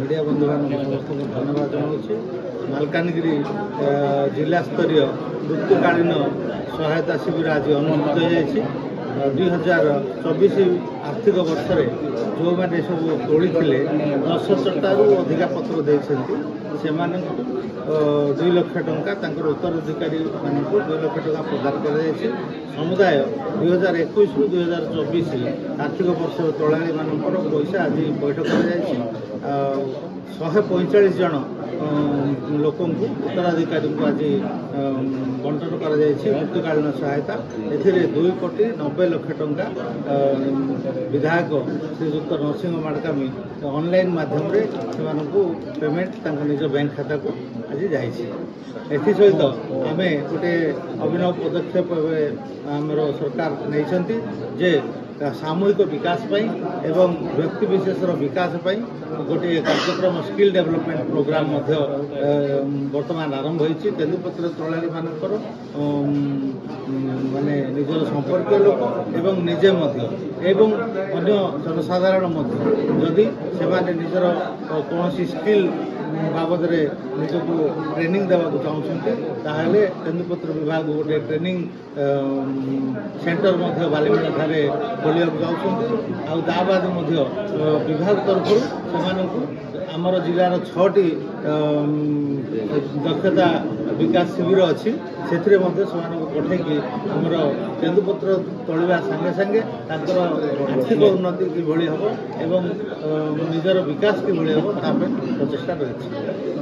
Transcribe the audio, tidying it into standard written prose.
Media बंधु समस्त धन्यवाद जनाऊँ। मालकानगिरी जिला स्तरीय ऋतुकालीन सहायता शिविर आज अनुष्ठित हो 2024 आर्थिक वर्ष जो मैंने सब तोड़ी 10,000 अधिका पत्र देते से 2 लाख टंका उत्तराधिकारी मानक 2 लाख टंका प्रदान कर समुदाय 2021 रु 2024 आर्थिक वर्ष तोलाणी मानकर पैसा आज बैठक कर 145 जन लोक उत्तराधिकारी को आज बंटन कर ऋतुकालीन सहायता ए 2,90,00,000 टंका विधायक श्रीजुक्त नरसिंह माड़कामी ऑनलाइन माध्यम से पेमेंट निज बैंक खाता को आज सहित आम गोटे अभिनव पदक्षेप आमर सरकार नहीं जे सामूहिक विकास एवं व्यक्ति विशेषर विकास गोटे कार्यक्रम स्किल डेवलपमेंट प्रोग्राम वर्तमान आरंभ होती तेंदुपत्र तोलाणी मानकर माने निजर संपर्क लोक एवं निजे एवं अन्य जनसाधारण जदि से निजर कौन स्किल बाबद निजक ट्रेनिंग देवाक चाहते तेंदुपत्र विभाग गोटे ट्रेनिंग सेंटर बालीमेला ठारे खोलिया चाहते विभाग तरफ से आमर जिलार 6टी दक्षता विकास शिविर अच्छी से पठेकी आमर तेंदुपत्र तोड़ा सांगे सांगे आर्थिक उन्नति किभली हम एवं निजर विकास किभली हम प्रचेषा रही।